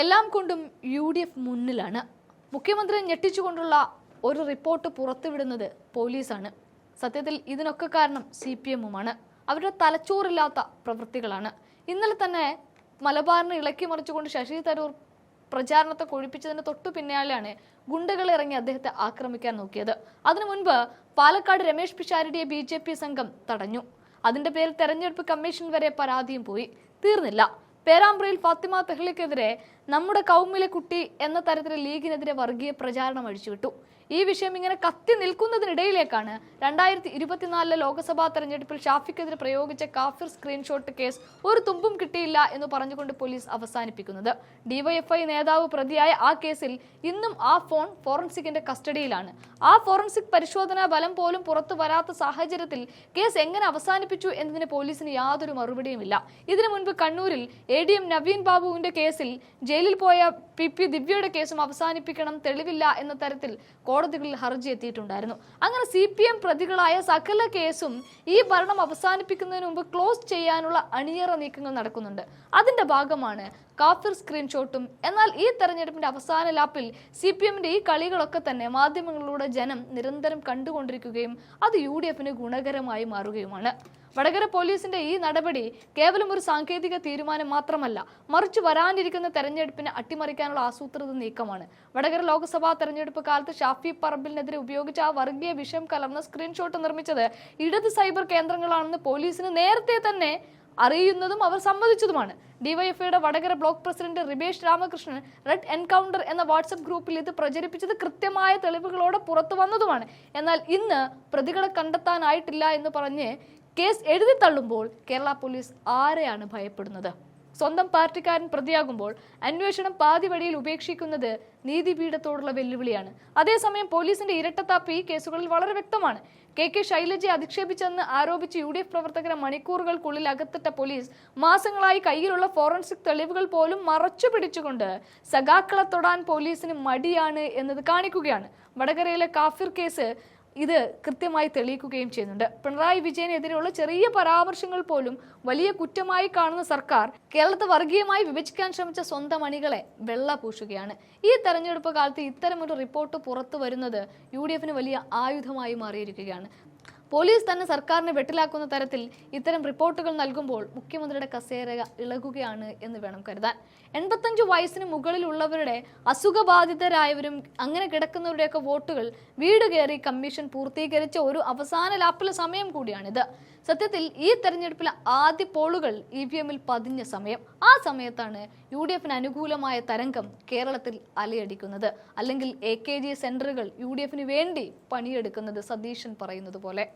എല്ലാം കൊണ്ടും UDF മുന്നിലാണ്. മുഖ്യമന്ത്രിയെ ഞെട്ടിച്ചുകൊണ്ടുള്ള ഒരു റിപ്പോർട്ട് പുറത്തുവിടുന്നത് പോലീസാണ്. സത്യത്തിൽ ഇതിനൊക്കെ കാരണം CPM-ഉമാണ്. അവരുടെ തലച്ചോറില്ലാത്ത പ്രവൃത്തികളാണ്. ഇന്നലെ തന്നെ മലബാറിനെ ഇളക്കി മറിച്ചുകൊണ്ട് ശശി തരൂർ പ്രചാരണത്തെ കൊഴിപ്പിച്ചതിന് തൊട്ടു പിന്നാലെയാണ് ഗുണ്ടകൾ ഇറങ്ങി അദ്ദേഹത്തെ ആക്രമിക്കാൻ നോക്കിയത്. അതിനു മുൻപ് പാലക്കാട് രമേശ് പിഷാരടിയെ BJP സംഘം തടഞ്ഞു. അതിന്റെ പേരിൽ തെരഞ്ഞെടുപ്പ് കമ്മീഷൻ വരെ പരാതിയും പോയി. തീർന്നില്ല. പേരാമ്പ്രയിൽ ഫാത്തിമ തെഹ്ലിക്കെതിരെ നമ്മുടെ കൗമിലെ കുട്ടി എന്ന തരത്തിൽ ലീഗിനെതിരെ വർഗീയ പ്രചാരണം അഴിച്ചുവിട്ടു. ഈ വിഷയം ഇങ്ങനെ കത്തി നിൽക്കുന്നതിനിടയിലേക്കാണ് 2024 ലോക്സഭാ തെരഞ്ഞെടുപ്പിൽ ഷാഫിക്കെതിരെ പ്രയോഗിച്ച കാഫിർ സ്ക്രീൻഷോട്ട് കേസ് ഒരു തുമ്പും കിട്ടിയില്ല എന്ന് പറഞ്ഞുകൊണ്ട് പോലീസ് അവസാനിപ്പിക്കുന്നത്. DYFI നേതാവ് പ്രതിയായ ആ കേസിൽ ഇന്നും ആ ഫോൺ ഫോറൻസിക്കിന്റെ കസ്റ്റഡിയിലാണ്. ആ ഫോറൻസിക് പരിശോധനാ ഫലം പോലും പുറത്തു വരാത്ത സാഹചര്യത്തിൽ കേസ് എങ്ങനെ അവസാനിപ്പിച്ചു എന്നതിന് പോലീസിന് യാതൊരു മറുപടിയുമില്ല. ഇതിനു മുൻപ് കണ്ണൂരിൽ ADM നവീൻ ബാബുവിന്റെ കേസിൽ ജയിലിൽ പോയ PP ദിവ്യയുടെ കേസും അവസാനിപ്പിക്കണം, തെളിവില്ല എന്ന തരത്തിൽ കോടതികളിൽ ഹർജി എത്തിയിട്ടുണ്ടായിരുന്നു. അങ്ങനെ CPM പ്രതികളായ സകല കേസും ഈ ഭരണം അവസാനിപ്പിക്കുന്നതിന് മുമ്പ് ക്ലോസ് ചെയ്യാനുള്ള അണിയറ നീക്കങ്ങൾ നടക്കുന്നുണ്ട്. അതിന്റെ ഭാഗമാണ് കാഫിർ സ്ക്രീൻഷോട്ടും. എന്നാൽ ഈ തെരഞ്ഞെടുപ്പിന്റെ അവസാന ലാപ്പിൽ CPM-ന്റെ ഈ കളികളൊക്കെ തന്നെ മാധ്യമങ്ങളിലൂടെ ജനം നിരന്തരം കണ്ടുകൊണ്ടിരിക്കുകയും അത് UDF-ന് ഗുണകരമായി മാറുകയുമാണ്. വടകര പോലീസിന്റെ ഈ നടപടി കേവലം ഒരു സാങ്കേതിക തീരുമാനം മാത്രമല്ല, മറിച്ച് വരാനിരിക്കുന്ന തെരഞ്ഞെടുപ്പിനെ അട്ടിമറിക്കാനുള്ള ആസൂത്രിത നീക്കമാണ്. വടകര ലോക്സഭാ തെരഞ്ഞെടുപ്പ് കാലത്ത് ഷാഫി പറമ്പിലിനെതിരെ ഉപയോഗിച്ച ആ വർഗീയ വിഷം കലർന്ന സ്ക്രീൻഷോട്ട് നിർമ്മിച്ചത് ഇടത് സൈബർ കേന്ദ്രങ്ങളാണെന്ന് പോലീസിന് നേരത്തെ തന്നെ അറിയുന്നതും അവർ സമ്മതിച്ചതുമാണ്. DYFIയുടെ Vadakara block president Ribesh Ramakrishnan red encounter എന്ന വാട്സ്ആപ്പ് ഗ്രൂപ്പിൽ ഇത് പ്രചരിപ്പിച്ചത് കൃത്യമായ തെളിവുകളോടെ പുറത്തു വന്നതുമാണ്. എന്നാൽ ഇന്ന് പ്രതികളെ കണ്ടെത്താനായിട്ടില്ല എന്ന് പറഞ്ഞ് കേസ് എഴുതി തള്ളുമ്പോൾ കേരള പോലീസ് ആരെയാണ് ഭയപ്പെടുന്നത്? സ്വന്തം പാർട്ടിക്കാരൻ പ്രതിയാകുമ്പോൾ അന്വേഷണം പാതി വഴിയിൽ ഉപേക്ഷിക്കുന്നത് നീതിപീഠത്തോടുള്ള വെല്ലുവിളിയാണ്. അതേസമയം പോലീസിന്റെ ഇരട്ടത്താപ്പ് ഈ കേസുകളിൽ വളരെ വ്യക്തമാണ്. KK ശൈലജയെ അധിക്ഷേപിച്ചെന്ന് ആരോപിച്ച് UDF പ്രവർത്തകരെ മണിക്കൂറുകൾക്കുള്ളിൽ അകത്തിട്ട പോലീസ് മാസങ്ങളായി കയ്യിലുള്ള ഫോറൻസിക് തെളിവുകൾ പോലും മറച്ചു പിടിച്ചുകൊണ്ട് സഖാക്കളെ തൊടാൻ പോലീസിന് മടിയാണ് എന്നത് കാണിക്കുകയാണ്. വടകരയിലെ കാഫിർ കേസ് ഇത് കൃത്യമായി തെളിയിക്കുകയും ചെയ്യുന്നുണ്ട്. പിണറായി വിജയനെതിരെയുള്ള ചെറിയ പരാമർശങ്ങൾ പോലും വലിയ കുറ്റമായി കാണുന്ന സർക്കാർ കേരളത്തെ വർഗീയമായി വിഭജിക്കാൻ ശ്രമിച്ച സ്വന്തം അണികളെ വെള്ളപൂശുകയാണ്. ഈ തെരഞ്ഞെടുപ്പ് കാലത്ത് ഇത്തരമൊരു റിപ്പോർട്ട് പുറത്തു വരുന്നത് UDF-ന് വലിയ ആയുധമായി മാറിയിരിക്കുകയാണ്. പോലീസ് തന്നെ സർക്കാരിനെ വെട്ടിലാക്കുന്ന തരത്തിൽ ഇത്തരം റിപ്പോർട്ടുകൾ നൽകുമ്പോൾ മുഖ്യമന്ത്രിയുടെ കസേര ഇളകുകയാണ് എന്ന് വേണം കരുതാൻ. 85 വയസ്സിന് മുകളിലുള്ളവരുടെ അസുഖബാധിതരായവരും അങ്ങനെ കിടക്കുന്നവരുടെയൊക്കെ വോട്ടുകൾ വീട് കയറി കമ്മീഷൻ പൂർത്തീകരിച്ച ഒരു അവസാന ലാപ്പിലെ സമയം കൂടിയാണിത്. സത്യത്തിൽ ഈ തെരഞ്ഞെടുപ്പിലെ ആദ്യ പോളുകൾ EVM-ൽ പതിഞ്ഞ സമയം. ആ സമയത്താണ് UDF-ന് അനുകൂലമായ തരംഗം കേരളത്തിൽ അലയടിക്കുന്നത്. അല്ലെങ്കിൽ AKG സെന്ററുകൾ UDF-ന് വേണ്ടി പണിയെടുക്കുന്നത് സതീശൻ പറയുന്നത് പോലെ.